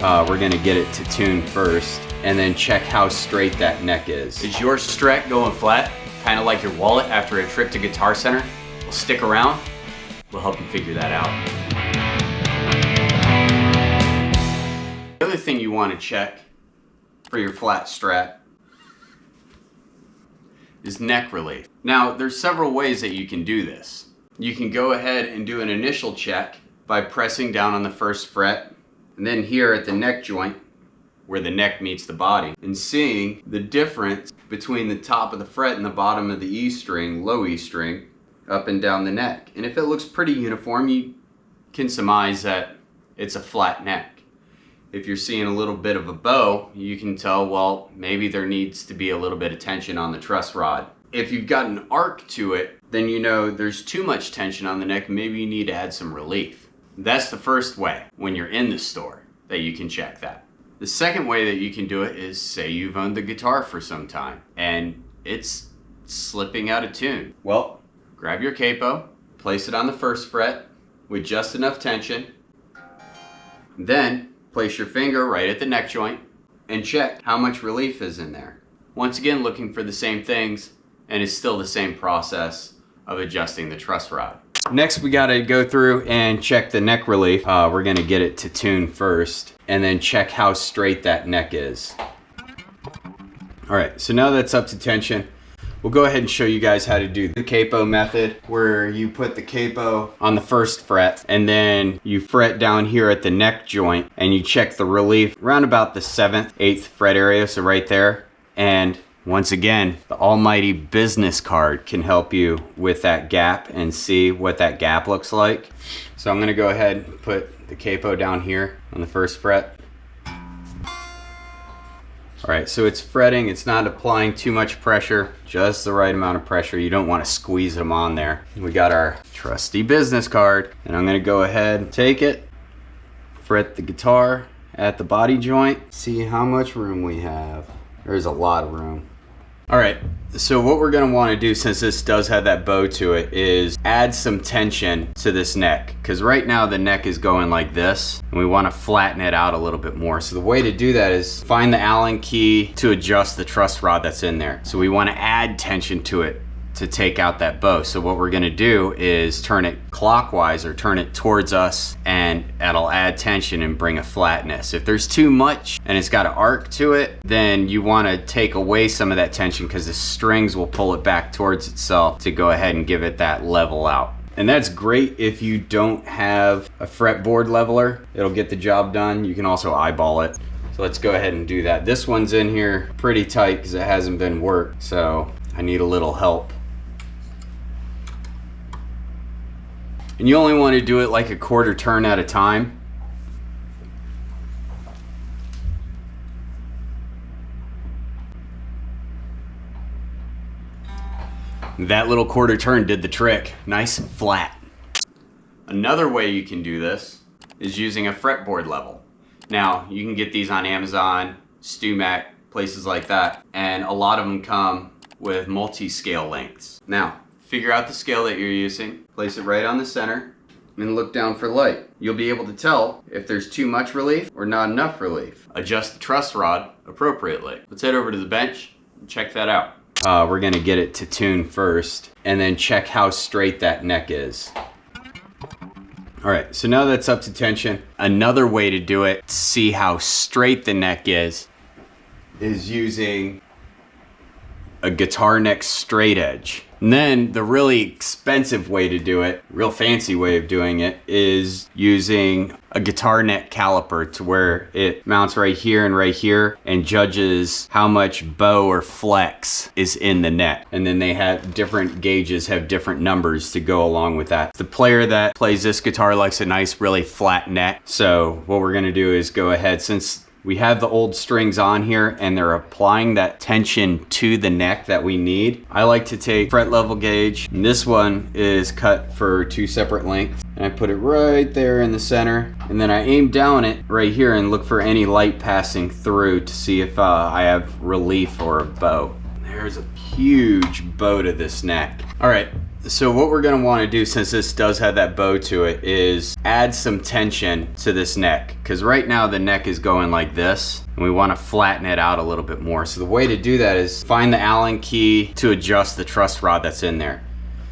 We're gonna get it to tune first and then check how straight that neck is. Is your Strat going flat? Kind of like your wallet after a trip to Guitar Center? Well, stick around. We'll help you figure that out. The other thing you want to check for your flat Strat is neck relief. Now, there's several ways that you can do this. You can go ahead and do an initial check by pressing down on the first fret, and then here at the neck joint, where the neck meets the body, and seeing the difference between the top of the fret and the bottom of the E string, low E string, up and down the neck. And if it looks pretty uniform, you can surmise that it's a flat neck. If you're seeing a little bit of a bow, you can tell, well, maybe there needs to be a little bit of tension on the truss rod. If you've got an arc to it, then you know there's too much tension on the neck, maybe you need to add some relief. That's the first way when you're in the store that you can check that. The second way that you can do it is, say you've owned the guitar for some time and it's slipping out of tune. Well, grab your capo, place it on the first fret with just enough tension, then place your finger right at the neck joint and check how much relief is in there. Once again, looking for the same things, and it's still the same process of adjusting the truss rod. Next, we gotta go through and check the neck relief. We're gonna get it to tune first and then check how straight that neck is. All right, so now that's up to tension, we'll go ahead and show you guys how to do the capo method, where you put the capo on the first fret and then you fret down here at the neck joint and you check the relief around about the 7th, 8th fret area, so right there. And once again, the almighty business card can help you with that gap and see what that gap looks like. So I'm gonna go ahead and put the capo down here on the first fret. All right, so it's fretting, it's not applying too much pressure, just the right amount of pressure. You don't want to squeeze them on there. We got our trusty business card, and I'm gonna go ahead and take it, fret the guitar at the body joint, see how much room we have. There's a lot of room. All right, so what we're gonna wanna do, since this does have that bow to it, is add some tension to this neck. Because right now the neck is going like this, and we wanna flatten it out a little bit more. So the way to do that is find the Allen key to adjust the truss rod that's in there. So we wanna add tension to it to take out that bow. So what we're gonna do is turn it clockwise or turn it towards us, and that'll add tension and bring a flatness. If there's too much and it's got an arc to it, then you wanna take away some of that tension, because the strings will pull it back towards itself to go ahead and give it that level out. And that's great if you don't have a fretboard leveler. It'll get the job done. You can also eyeball it. So let's go ahead and do that. This one's in here pretty tight because it hasn't been worked, so I need a little help. And you only want to do it like a quarter turn at a time. That little quarter turn did the trick. Nice and flat. Another way you can do this is using a fretboard level. Now, you can get these on Amazon, StuMac, places like that, and a lot of them come with multi-scale lengths. Now, figure out the scale that you're using, place it right on the center, and look down for light. You'll be able to tell if there's too much relief or not enough relief. Adjust the truss rod appropriately. Let's head over to the bench and check that out. We're gonna get it to tune first and then check how straight that neck is. All right, so now that's up to tension. Another way to do it, to see how straight the neck is using a guitar neck straight edge. And then the really expensive way to do it, real fancy way of doing it, is using a guitar neck caliper, to where it mounts right here and judges how much bow or flex is in the neck. And then they have different gauges, have different numbers to go along with that. The player that plays this guitar likes a nice, really flat neck. So what we're gonna do is go ahead, since we have the old strings on here and they're applying that tension to the neck that we need, I like to take fret level gauge, and this one is cut for 2 separate lengths, and I put it right there in the center, and then I aim down it right here and look for any light passing through to see if I have relief or a bow. There's a huge bow to this neck. All right, So what we're gonna wanna do, since this does have that bow to it, is add some tension to this neck. Because right now the neck is going like this, and we wanna flatten it out a little bit more. So the way to do that is find the Allen key to adjust the truss rod that's in there.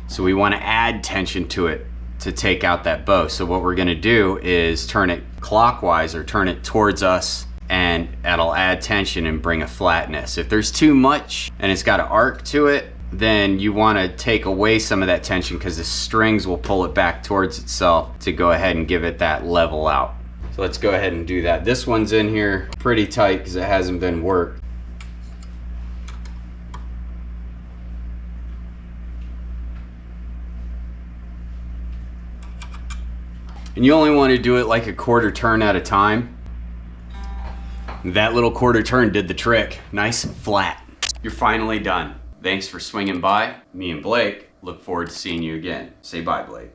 So we wanna add tension to it to take out that bow. So what we're gonna do is turn it clockwise, or turn it towards us, and that'll add tension and bring a flatness. If there's too much and it's got an arc to it, then you want to take away some of that tension, because the strings will pull it back towards itself to go ahead and give it that level out. So let's go ahead and do that. This one's in here pretty tight because it hasn't been worked. And you only want to do it like a quarter turn at a time. That little quarter turn did the trick. Nice and flat. You're finally done. Thanks for swinging by. Me and Blake look forward to seeing you again. Say bye, Blake.